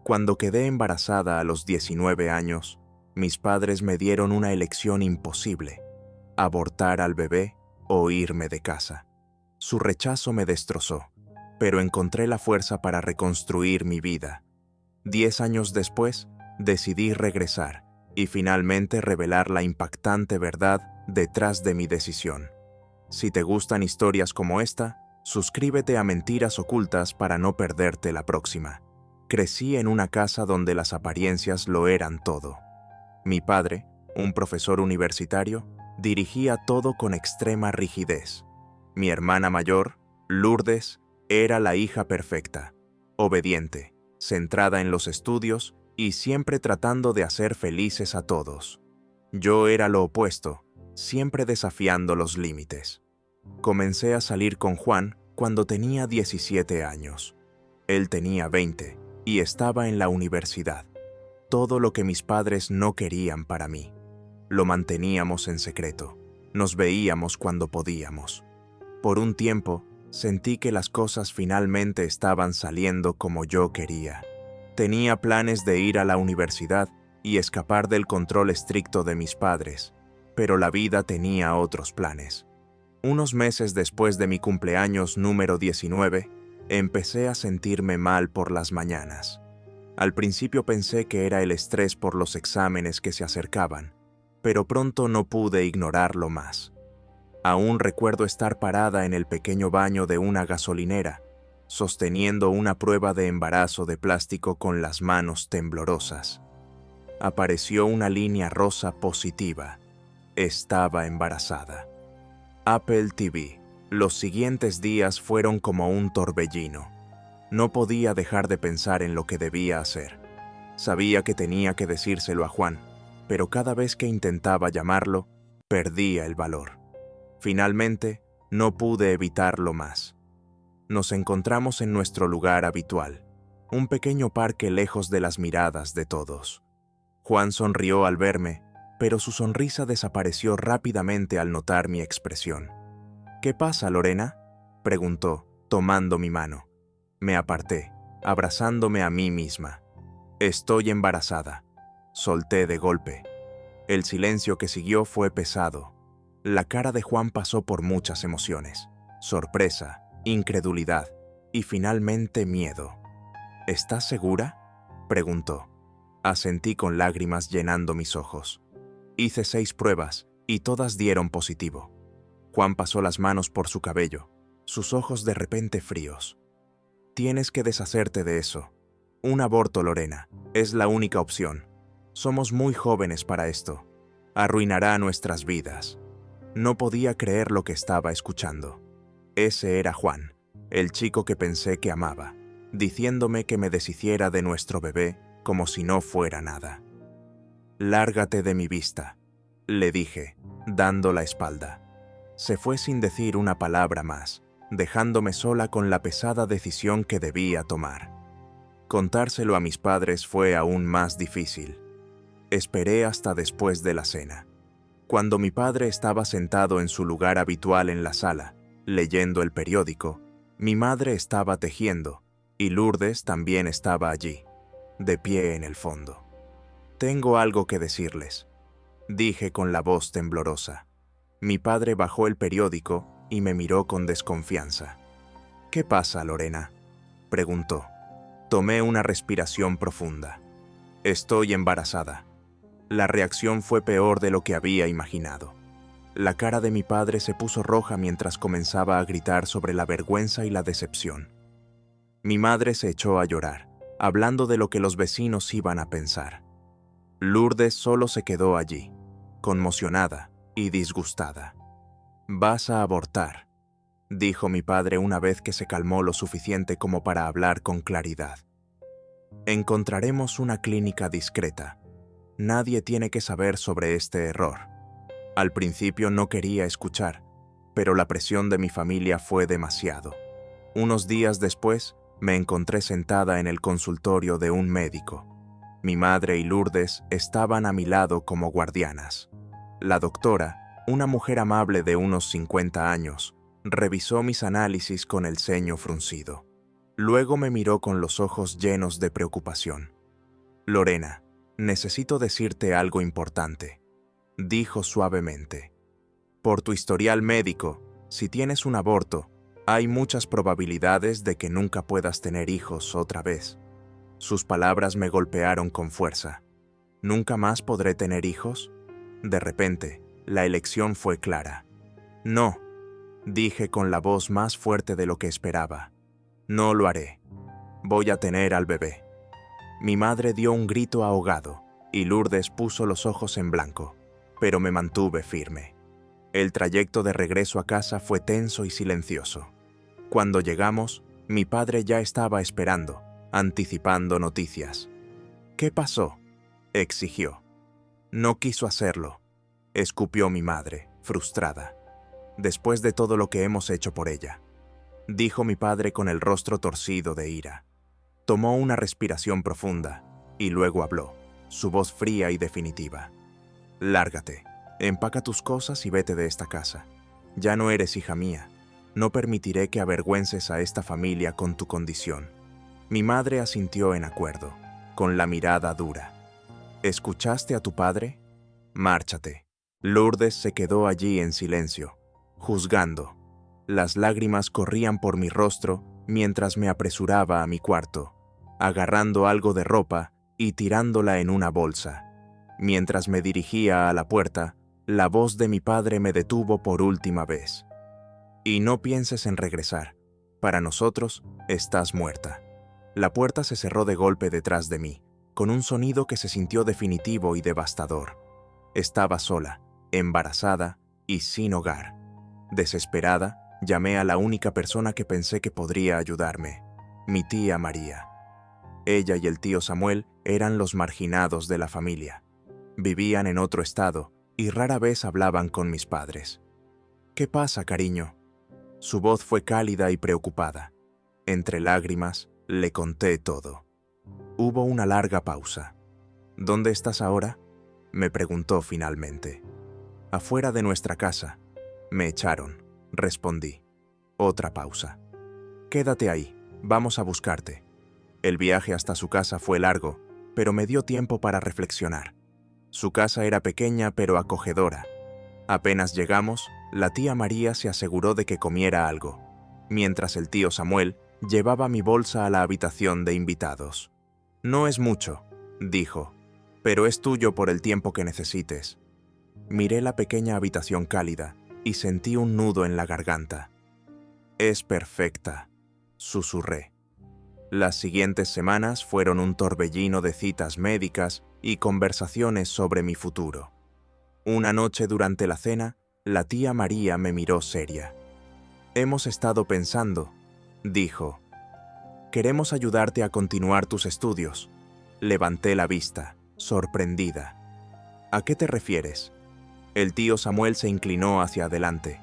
Cuando quedé embarazada a los 19 años, mis padres me dieron una elección imposible: abortar al bebé o irme de casa. Su rechazo me destrozó, pero encontré la fuerza para reconstruir mi vida. 10 años después, decidí regresar y finalmente revelar la impactante verdad detrás de mi decisión. Si te gustan historias como esta, suscríbete a Mentiras Ocultas para no perderte la próxima. Crecí en una casa donde las apariencias lo eran todo. Mi padre, un profesor universitario, dirigía todo con extrema rigidez. Mi hermana mayor, Lourdes, era la hija perfecta, obediente, centrada en los estudios y siempre tratando de hacer felices a todos. Yo era lo opuesto, siempre desafiando los límites. Comencé a salir con Juan cuando tenía 17 años. Él tenía 20 y estaba en la universidad. Todo lo que mis padres no querían para mí. Lo manteníamos en secreto. Nos veíamos cuando podíamos. Por un tiempo, sentí que las cosas finalmente estaban saliendo como yo quería. Tenía planes de ir a la universidad y escapar del control estricto de mis padres, pero la vida tenía otros planes. Unos meses después de mi cumpleaños número 19, empecé a sentirme mal por las mañanas. Al principio pensé que era el estrés por los exámenes que se acercaban, pero pronto no pude ignorarlo más. Aún recuerdo estar parada en el pequeño baño de una gasolinera, sosteniendo una prueba de embarazo de plástico con las manos temblorosas. Apareció una línea rosa positiva. Estaba embarazada. Apple TV. Los siguientes días fueron como un torbellino. No podía dejar de pensar en lo que debía hacer. Sabía que tenía que decírselo a Juan, pero cada vez que intentaba llamarlo, perdía el valor. Finalmente, no pude evitarlo más. Nos encontramos en nuestro lugar habitual, un pequeño parque lejos de las miradas de todos. Juan sonrió al verme, pero su sonrisa desapareció rápidamente al notar mi expresión. «¿Qué pasa, Lorena?», preguntó, tomando mi mano. Me aparté, abrazándome a mí misma. «Estoy embarazada», solté de golpe. El silencio que siguió fue pesado. La cara de Juan pasó por muchas emociones: sorpresa, incredulidad y finalmente miedo. «¿Estás segura?», preguntó. Asentí con lágrimas llenando mis ojos. Hice 6 pruebas y todas dieron positivo. Juan pasó las manos por su cabello, sus ojos de repente fríos. «Tienes que deshacerte de eso. Un aborto, Lorena, es la única opción. Somos muy jóvenes para esto. Arruinará nuestras vidas». No podía creer lo que estaba escuchando. Ese era Juan, el chico que pensé que amaba, diciéndome que me deshiciera de nuestro bebé como si no fuera nada. «Lárgate de mi vista», le dije, dando la espalda. Se fue sin decir una palabra más, dejándome sola con la pesada decisión que debía tomar. Contárselo a mis padres fue aún más difícil. Esperé hasta después de la cena. Cuando mi padre estaba sentado en su lugar habitual en la sala, leyendo el periódico, mi madre estaba tejiendo, y Lourdes también estaba allí, de pie en el fondo. «Tengo algo que decirles», dije con la voz temblorosa. Mi padre bajó el periódico y me miró con desconfianza. «¿Qué pasa, Lorena?», preguntó. Tomé una respiración profunda. «Estoy embarazada». La reacción fue peor de lo que había imaginado. La cara de mi padre se puso roja mientras comenzaba a gritar sobre la vergüenza y la decepción. Mi madre se echó a llorar, hablando de lo que los vecinos iban a pensar. Lourdes solo se quedó allí, conmocionada y disgustada. «Vas a abortar», dijo mi padre una vez que se calmó lo suficiente como para hablar con claridad. «Encontraremos una clínica discreta. Nadie tiene que saber sobre este error». Al principio no quería escuchar, pero la presión de mi familia fue demasiado. Unos días después, me encontré sentada en el consultorio de un médico. Mi madre y Lourdes estaban a mi lado como guardianas. La doctora, una mujer amable de unos 50 años, revisó mis análisis con el ceño fruncido. Luego me miró con los ojos llenos de preocupación. Lorena, necesito decirte algo importante, dijo suavemente. Por tu historial médico, si tienes un aborto, hay muchas probabilidades de que nunca puedas tener hijos otra vez. Sus palabras me golpearon con fuerza. ¿Nunca más podré tener hijos? De repente, la elección fue clara. No, dije con la voz más fuerte de lo que esperaba. No lo haré. Voy a tener al bebé. Mi madre dio un grito ahogado y Lourdes puso los ojos en blanco, pero me mantuve firme. El trayecto de regreso a casa fue tenso y silencioso. Cuando llegamos, mi padre ya estaba esperando, anticipando noticias. ¿Qué pasó?, exigió. No quiso hacerlo, escupió mi madre, frustrada. Después de todo lo que hemos hecho por ella, dijo mi padre con el rostro torcido de ira. Tomó una respiración profunda y luego habló, su voz fría y definitiva. Lárgate, empaca tus cosas y vete de esta casa. Ya no eres hija mía. No permitiré que avergüences a esta familia con tu condición. Mi madre asintió en acuerdo, con la mirada dura. ¿Escuchaste a tu padre? Márchate. Lourdes se quedó allí en silencio, juzgando. Las lágrimas corrían por mi rostro mientras me apresuraba a mi cuarto, agarrando algo de ropa y tirándola en una bolsa. Mientras me dirigía a la puerta, la voz de mi padre me detuvo por última vez. Y no pienses en regresar. Para nosotros, estás muerta. La puerta se cerró de golpe detrás de mí, con un sonido que se sintió definitivo y devastador. Estaba sola, embarazada y sin hogar. Desesperada, llamé a la única persona que pensé que podría ayudarme, mi tía María. Ella y el tío Samuel eran los marginados de la familia. Vivían en otro estado y rara vez hablaban con mis padres. ¿Qué pasa, cariño? Su voz fue cálida y preocupada. Entre lágrimas, le conté todo. Hubo una larga pausa. ¿Dónde estás ahora?, me preguntó finalmente. Afuera de nuestra casa. Me echaron, respondí. Otra pausa. Quédate ahí, vamos a buscarte. El viaje hasta su casa fue largo, pero me dio tiempo para reflexionar. Su casa era pequeña pero acogedora. Apenas llegamos, la tía María se aseguró de que comiera algo, mientras el tío Samuel llevaba mi bolsa a la habitación de invitados. No es mucho, dijo, pero es tuyo por el tiempo que necesites. Miré la pequeña habitación cálida y sentí un nudo en la garganta. Es perfecta, susurré. Las siguientes semanas fueron un torbellino de citas médicas y conversaciones sobre mi futuro. Una noche durante la cena, la tía María me miró seria. Hemos estado pensando, dijo. Queremos ayudarte a continuar tus estudios. Levanté la vista, sorprendida. ¿A qué te refieres? El tío Samuel se inclinó hacia adelante.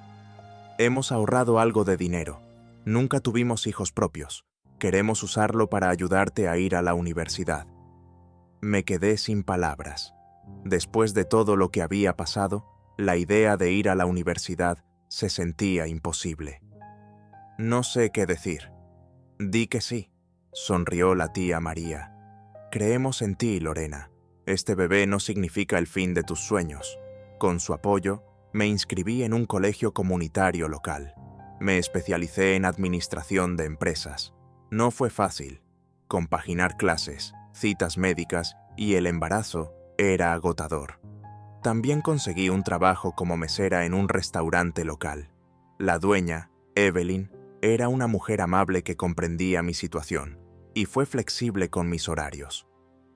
Hemos ahorrado algo de dinero. Nunca tuvimos hijos propios. Queremos usarlo para ayudarte a ir a la universidad. Me quedé sin palabras. Después de todo lo que había pasado, la idea de ir a la universidad se sentía imposible. No sé qué decir. Di que sí, sonrió la tía María. Creemos en ti, Lorena. Este bebé no significa el fin de tus sueños. Con su apoyo, me inscribí en un colegio comunitario local. Me especialicé en administración de empresas. No fue fácil. Compaginar clases, citas médicas y el embarazo era agotador. También conseguí un trabajo como mesera en un restaurante local. La dueña, Evelyn, era una mujer amable que comprendía mi situación y fue flexible con mis horarios.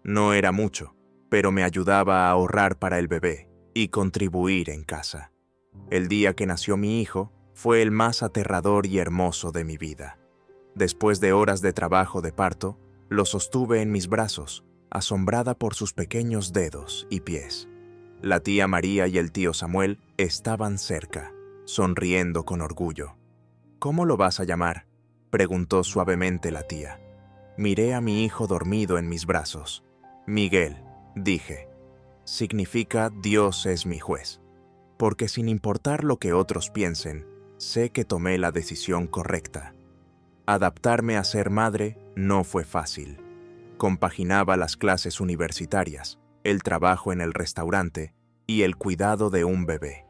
No era mucho, pero me ayudaba a ahorrar para el bebé y contribuir en casa. El día que nació mi hijo fue el más aterrador y hermoso de mi vida. Después de horas de trabajo de parto, lo sostuve en mis brazos, asombrada por sus pequeños dedos y pies. La tía María y el tío Samuel estaban cerca, sonriendo con orgullo. ¿Cómo lo vas a llamar?, preguntó suavemente la tía. Miré a mi hijo dormido en mis brazos. Miguel, dije. Significa Dios es mi juez. Porque sin importar lo que otros piensen, sé que tomé la decisión correcta. Adaptarme a ser madre no fue fácil. Compaginaba las clases universitarias, el trabajo en el restaurante y el cuidado de un bebé.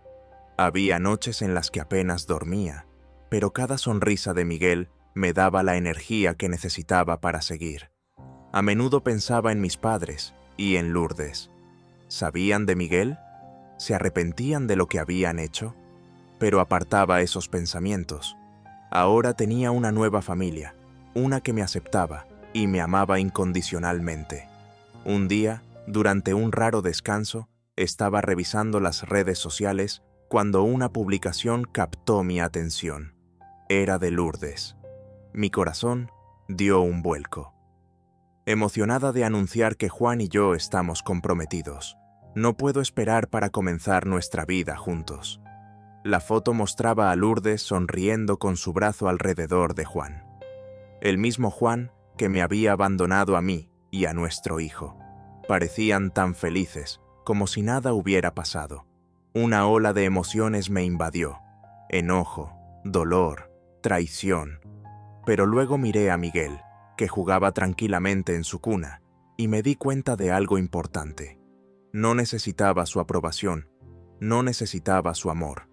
Había noches en las que apenas dormía, pero cada sonrisa de Miguel me daba la energía que necesitaba para seguir. A menudo pensaba en mis padres y en Lourdes. ¿Sabían de Miguel? ¿Se arrepentían de lo que habían hecho? Pero apartaba esos pensamientos. Ahora tenía una nueva familia, una que me aceptaba y me amaba incondicionalmente. Un día, durante un raro descanso, estaba revisando las redes sociales cuando una publicación captó mi atención. Era de Lourdes. Mi corazón dio un vuelco. Emocionada de anunciar que Juan y yo estamos comprometidos. No puedo esperar para comenzar nuestra vida juntos. La foto mostraba a Lourdes sonriendo con su brazo alrededor de Juan. El mismo Juan que me había abandonado a mí y a nuestro hijo. Parecían tan felices, como si nada hubiera pasado. Una ola de emociones me invadió. Enojo, dolor, traición. Pero luego miré a Miguel, que jugaba tranquilamente en su cuna, y me di cuenta de algo importante. No necesitaba su aprobación, no necesitaba su amor.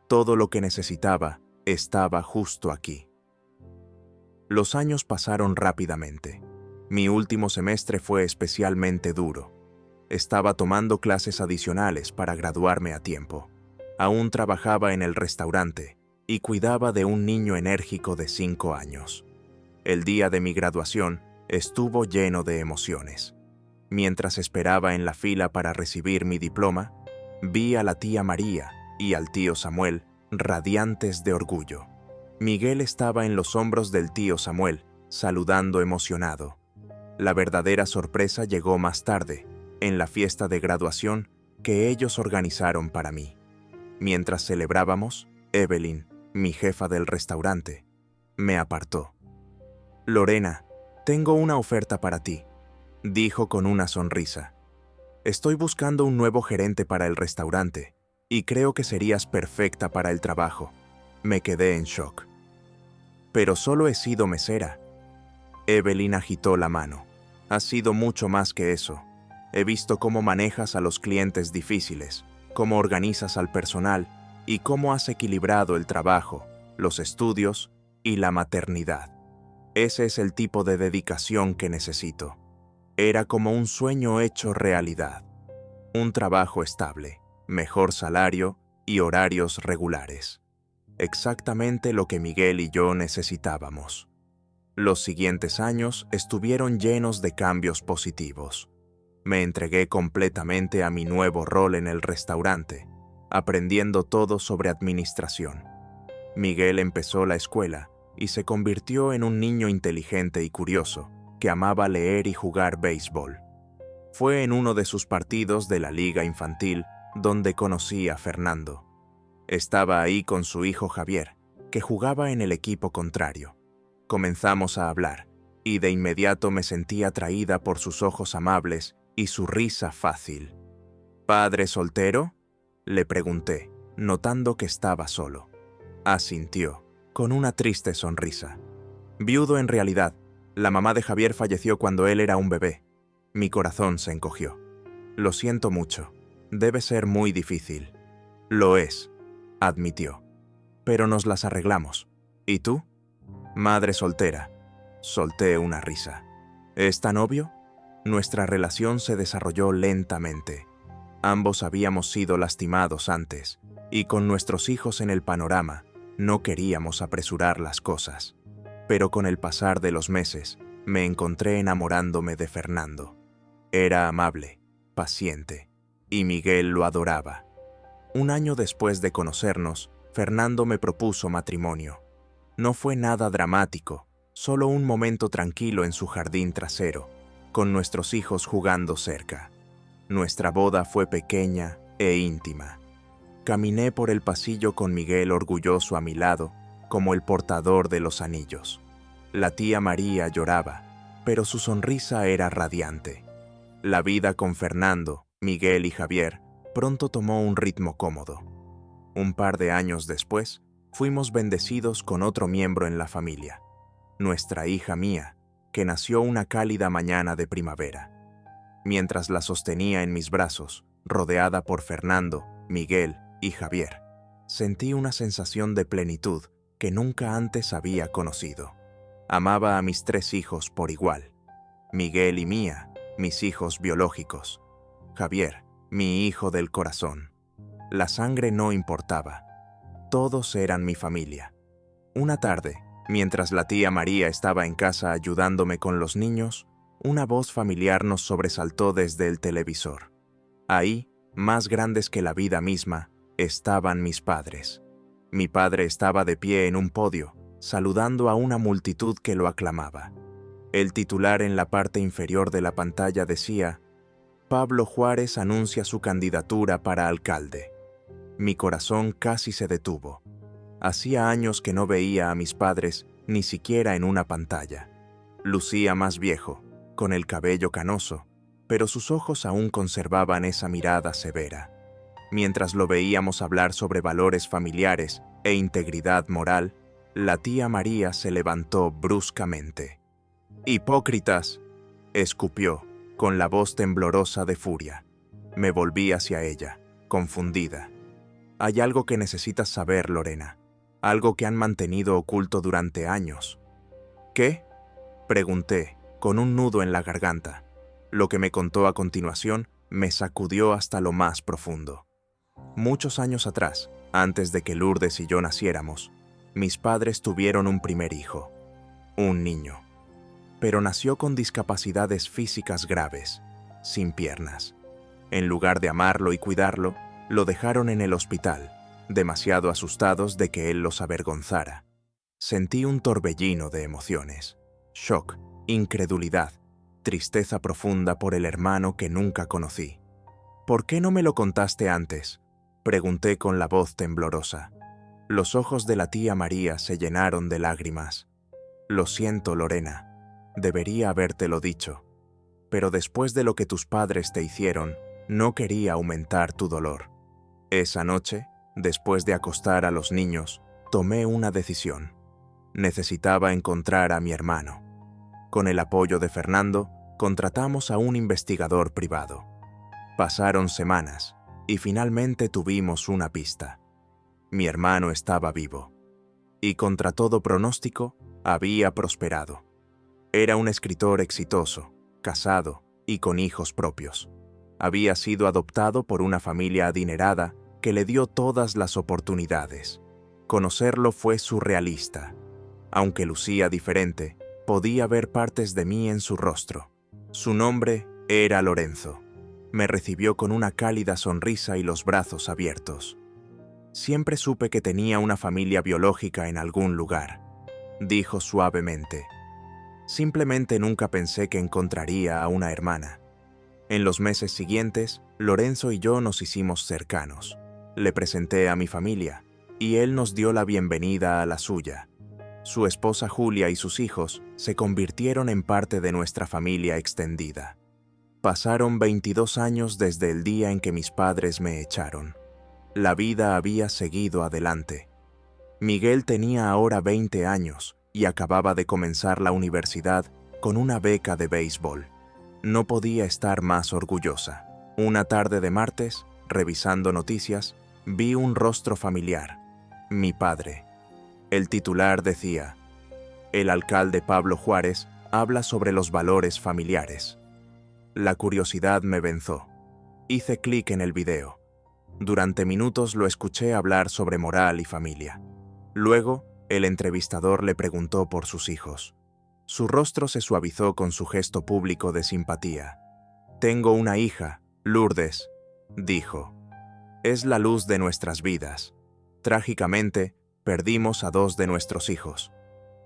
Todo lo que necesitaba estaba justo aquí. Los años pasaron rápidamente. Mi último semestre fue especialmente duro. Estaba tomando clases adicionales para graduarme a tiempo. Aún trabajaba en el restaurante y cuidaba de un niño enérgico de 5 años. El día de mi graduación estuvo lleno de emociones. Mientras esperaba en la fila para recibir mi diploma, vi a la tía María y al tío Samuel radiantes de orgullo. Miguel estaba en los hombros del tío Samuel, saludando emocionado. La verdadera sorpresa llegó más tarde, en la fiesta de graduación que ellos organizaron para mí. Mientras celebrábamos, Evelyn, mi jefa del restaurante, me apartó. «Lorena, tengo una oferta para ti», dijo con una sonrisa. «Estoy buscando un nuevo gerente para el restaurante y creo que serías perfecta para el trabajo». Me quedé en shock. «Pero solo he sido mesera». Evelyn agitó la mano. «Has sido mucho más que eso. He visto cómo manejas a los clientes difíciles, cómo organizas al personal y cómo has equilibrado el trabajo, los estudios y la maternidad. Ese es el tipo de dedicación que necesito». Era como un sueño hecho realidad. Un trabajo estable, mejor salario y horarios regulares. Exactamente lo que Miguel y yo necesitábamos. Los siguientes años estuvieron llenos de cambios positivos. Me entregué completamente a mi nuevo rol en el restaurante, aprendiendo todo sobre administración. Miguel empezó la escuela y se convirtió en un niño inteligente y curioso, que amaba leer y jugar béisbol. Fue en uno de sus partidos de la liga infantil donde conocí a Fernando. Estaba ahí con su hijo Javier, que jugaba en el equipo contrario. Comenzamos a hablar, y de inmediato me sentí atraída por sus ojos amables y su risa fácil. «¿Padre soltero?», le pregunté, notando que estaba solo. Asintió, con una triste sonrisa. «Viudo en realidad. La mamá de Javier falleció cuando él era un bebé». Mi corazón se encogió. «Lo siento mucho. Debe ser muy difícil». «Lo es», admitió. «Pero nos las arreglamos. ¿Y tú?» «Madre soltera». Solté una risa. «¿Es tan obvio?» Nuestra relación se desarrolló lentamente. Ambos habíamos sido lastimados antes, y con nuestros hijos en el panorama, no queríamos apresurar las cosas. Pero con el pasar de los meses, me encontré enamorándome de Fernando. Era amable, paciente, y Miguel lo adoraba. Un año después de conocernos, Fernando me propuso matrimonio. No fue nada dramático, solo un momento tranquilo en su jardín trasero, con nuestros hijos jugando cerca. Nuestra boda fue pequeña e íntima. Caminé por el pasillo con Miguel orgulloso a mi lado, como el portador de los anillos. La tía María lloraba, pero su sonrisa era radiante. La vida con Fernando, Miguel y Javier pronto tomó un ritmo cómodo. Un par de años después, fuimos bendecidos con otro miembro en la familia, nuestra hija Mía, que nació una cálida mañana de primavera. Mientras la sostenía en mis brazos, rodeada por Fernando, Miguel y Javier, sentí una sensación de plenitud que nunca antes había conocido. Amaba a mis 3 hijos por igual. Miguel y Mía, mis hijos biológicos. Javier, mi hijo del corazón. La sangre no importaba. Todos eran mi familia. Una tarde, mientras la tía María estaba en casa ayudándome con los niños, una voz familiar nos sobresaltó desde el televisor. Ahí, más grandes que la vida misma, estaban mis padres. Mi padre estaba de pie en un podio, saludando a una multitud que lo aclamaba. El titular en la parte inferior de la pantalla decía: Pablo Juárez anuncia su candidatura para alcalde. Mi corazón casi se detuvo. Hacía años que no veía a mis padres ni siquiera en una pantalla. Lucía más viejo, con el cabello canoso, pero sus ojos aún conservaban esa mirada severa. Mientras lo veíamos hablar sobre valores familiares e integridad moral, la tía María se levantó bruscamente. «¡Hipócritas!», escupió, con la voz temblorosa de furia. Me volví hacia ella, confundida. «Hay algo que necesitas saber, Lorena. Algo que han mantenido oculto durante años». «¿Qué?», pregunté, con un nudo en la garganta. Lo que me contó a continuación me sacudió hasta lo más profundo. Muchos años atrás, antes de que Lourdes y yo naciéramos, mis padres tuvieron un primer hijo, un niño. Pero nació con discapacidades físicas graves, sin piernas. En lugar de amarlo y cuidarlo, lo dejaron en el hospital, demasiado asustados de que él los avergonzara. Sentí un torbellino de emociones: shock, incredulidad, tristeza profunda por el hermano que nunca conocí. «¿Por qué no me lo contaste antes?», pregunté con la voz temblorosa. Los ojos de la tía María se llenaron de lágrimas. «Lo siento, Lorena. Debería habértelo dicho. Pero después de lo que tus padres te hicieron, no quería aumentar tu dolor. Esa noche, después de acostar a los niños, tomé una decisión. Necesitaba encontrar a mi hermano. Con el apoyo de Fernando, contratamos a un investigador privado. Pasaron semanas y finalmente tuvimos una pista. Mi hermano estaba vivo. Y contra todo pronóstico, había prosperado. Era un escritor exitoso, casado y con hijos propios. Había sido adoptado por una familia adinerada que le dio todas las oportunidades. Conocerlo fue surrealista. Aunque lucía diferente, podía ver partes de mí en su rostro. Su nombre era Lorenzo. Me recibió con una cálida sonrisa y los brazos abiertos. «Siempre supe que tenía una familia biológica en algún lugar», dijo suavemente. «Simplemente nunca pensé que encontraría a una hermana». En los meses siguientes, Lorenzo y yo nos hicimos cercanos. Le presenté a mi familia, y él nos dio la bienvenida a la suya. Su esposa Julia y sus hijos se convirtieron en parte de nuestra familia extendida. Pasaron 22 años desde el día en que mis padres me echaron. La vida había seguido adelante. Miguel tenía ahora 20 años y acababa de comenzar la universidad con una beca de béisbol. No podía estar más orgullosa. Una tarde de martes, revisando noticias, vi un rostro familiar: mi padre. El titular decía: «El alcalde Pablo Juárez habla sobre los valores familiares». La curiosidad me venció. Hice clic en el video. Durante minutos lo escuché hablar sobre moral y familia. Luego, el entrevistador le preguntó por sus hijos. Su rostro se suavizó con su gesto público de simpatía. «Tengo una hija, Lourdes», dijo. «Es la luz de nuestras vidas. Trágicamente, perdimos a 2 de nuestros hijos.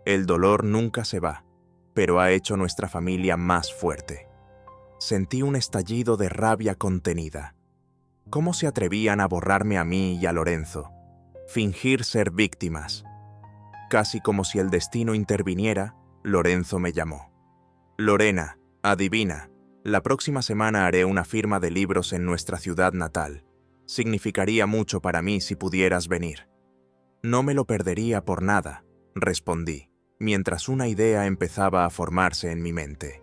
El dolor nunca se va, pero ha hecho nuestra familia más fuerte». Sentí un estallido de rabia contenida. ¿Cómo se atrevían a borrarme a mí y a Lorenzo? Fingir ser víctimas. Casi como si el destino interviniera, Lorenzo me llamó. «Lorena, adivina, la próxima semana haré una firma de libros en nuestra ciudad natal. Significaría mucho para mí si pudieras venir». «No me lo perdería por nada», respondí. mientras una idea empezaba a formarse en mi mente.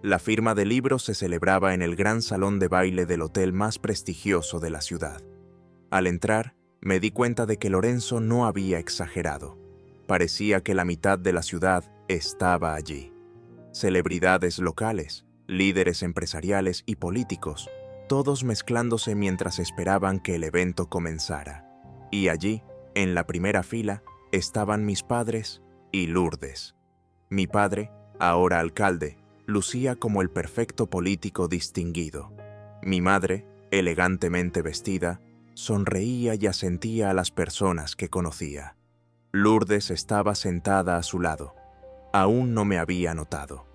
La firma de libros se celebraba en el gran salón de baile del hotel más prestigioso de la ciudad. Al entrar, me di cuenta de que Lorenzo no había exagerado. Parecía que la mitad de la ciudad estaba allí. Celebridades locales, líderes empresariales y políticos, todos mezclándose mientras esperaban que el evento comenzara. Y allí, en la primera fila, estaban mis padres y Lourdes. Mi padre, ahora alcalde, lucía como el perfecto político distinguido. Mi madre, elegantemente vestida, sonreía y asentía a las personas que conocía. Lourdes estaba sentada a su lado. Aún no me había notado.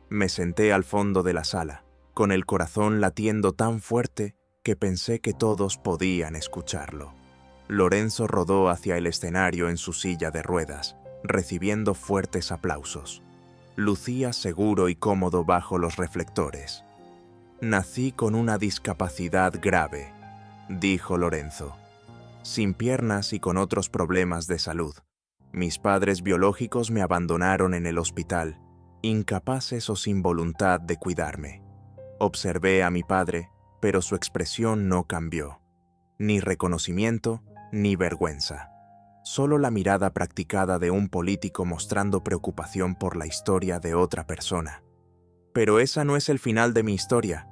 Me senté al fondo de la sala, con el corazón latiendo tan fuerte que pensé que todos podían escucharlo. Lorenzo rodó hacia el escenario en su silla de ruedas, recibiendo fuertes aplausos. Lucía seguro y cómodo bajo los reflectores. «Nací con una discapacidad grave», dijo Lorenzo. «Sin piernas y con otros problemas de salud. Mis padres biológicos me abandonaron en el hospital, incapaces o sin voluntad de cuidarme. Observé a mi padre, pero su expresión no cambió. Ni reconocimiento, ni vergüenza. Solo la mirada practicada de un político mostrando preocupación por la historia de otra persona. Pero esa no es el final de mi historia»,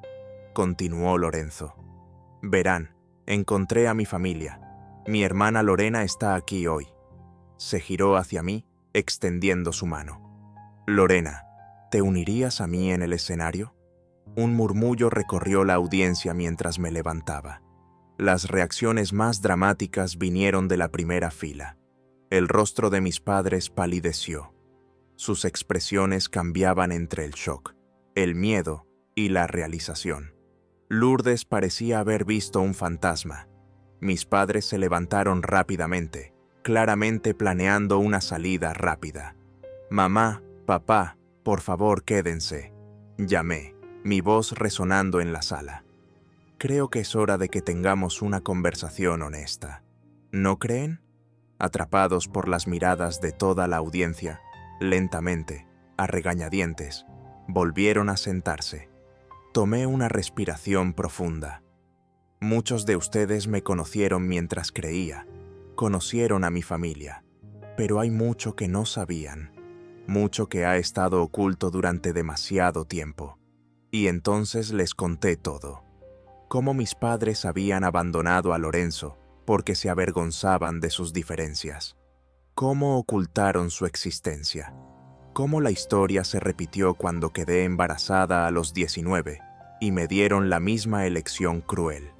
continuó Lorenzo. «Verán, encontré a mi familia. Mi hermana Lorena está aquí hoy». Se giró hacia mí, extendiendo su mano. «Lorena, ¿te unirías a mí en el escenario?». Un murmullo recorrió la audiencia mientras me levantaba. Las reacciones más dramáticas vinieron de la primera fila. El rostro de mis padres palideció. Sus expresiones cambiaban entre el shock, el miedo y la realización. Lourdes parecía haber visto un fantasma. Mis padres se levantaron rápidamente, claramente planeando una salida rápida. «Mamá, papá, por favor quédense», llamé, mi voz resonando en la sala. «Creo que es hora de que tengamos una conversación honesta. ¿No creen?». Atrapados por las miradas de toda la audiencia, lentamente, a regañadientes, volvieron a sentarse. Tomé una respiración profunda. Muchos de ustedes me conocieron mientras creía, conocieron a mi familia, pero hay mucho que no sabían, mucho que ha estado oculto durante demasiado tiempo. Y entonces les conté todo. Cómo mis padres habían abandonado a Lorenzo porque se avergonzaban de sus diferencias. Cómo ocultaron su existencia. Cómo la historia se repitió cuando quedé embarazada a los 19 y me dieron la misma elección cruel.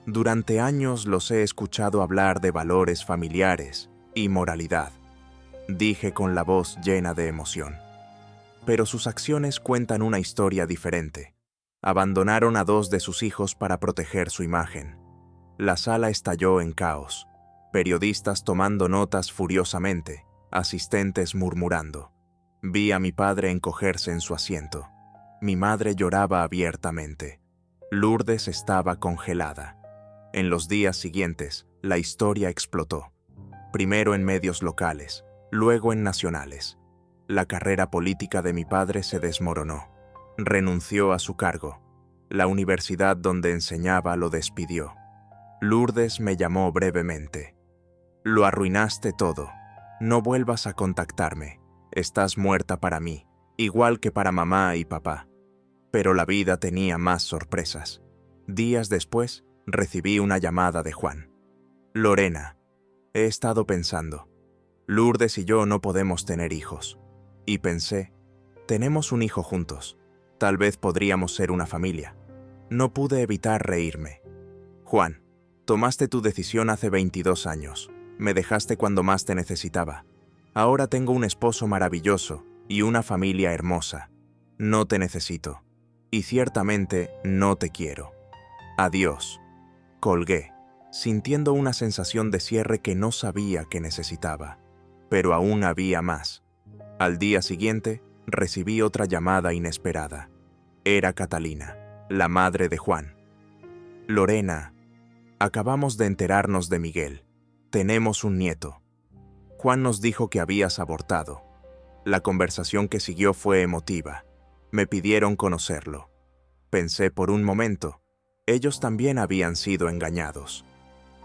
Durante años los he escuchado hablar de valores familiares y moralidad, dije con la voz llena de emoción. Pero sus acciones cuentan una historia diferente. Abandonaron a 2 de sus hijos para proteger su imagen. La sala estalló en caos. Periodistas tomando notas furiosamente, asistentes murmurando. Vi a mi padre encogerse en su asiento. Mi madre lloraba abiertamente. Lourdes estaba congelada. En los días siguientes, la historia explotó. Primero en medios locales, luego en nacionales. La carrera política de mi padre se desmoronó. Renunció a su cargo. La universidad donde enseñaba lo despidió. Lourdes me llamó brevemente. «Lo arruinaste todo. No vuelvas a contactarme. Estás muerta para mí, igual que para mamá y papá». Pero la vida tenía más sorpresas. Días después, recibí una llamada de Juan. «Lorena, he estado pensando. Lourdes y yo no podemos tener hijos». Y pensé, tenemos un hijo juntos. Tal vez podríamos ser una familia. No pude evitar reírme. «Juan, tomaste tu decisión hace 22 años. Me dejaste cuando más te necesitaba. Ahora tengo un esposo maravilloso y una familia hermosa. No te necesito. Y ciertamente no te quiero. Adiós». Colgué, sintiendo una sensación de cierre que no sabía que necesitaba. Pero aún había más. Al día siguiente, recibí otra llamada inesperada. Era Catalina, la madre de Juan. «Lorena, acabamos de enterarnos de Miguel. Tenemos un nieto. Juan nos dijo que habías abortado. La conversación que siguió fue emotiva. Me pidieron conocerlo. Pensé por un momento. Ellos también habían sido engañados.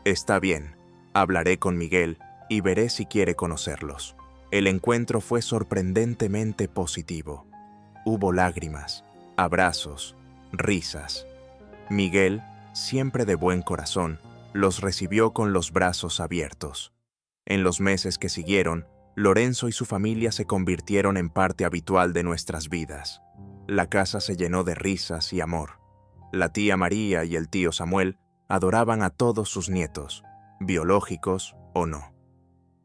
Está bien, hablaré con Miguel y veré si quiere conocerlos. El encuentro fue sorprendentemente positivo. Hubo lágrimas, abrazos, risas. Miguel, siempre de buen corazón, los recibió con los brazos abiertos. En los meses que siguieron, Lorenzo y su familia se convirtieron en parte habitual de nuestras vidas. La casa se llenó de risas y amor. La tía María y el tío Samuel adoraban a todos sus nietos, biológicos o no.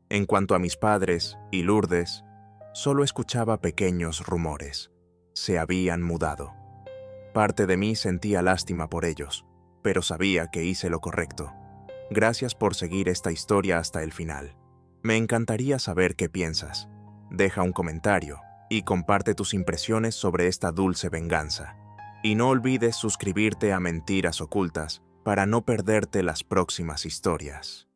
En cuanto a mis padres y Lourdes, solo escuchaba pequeños rumores. Se habían mudado. Parte de mí sentía lástima por ellos, pero sabía que hice lo correcto. Gracias por seguir esta historia hasta el final. Me encantaría saber qué piensas. Deja un comentario y comparte tus impresiones sobre esta dulce venganza. Y no olvides suscribirte a Mentiras Ocultas para no perderte las próximas historias.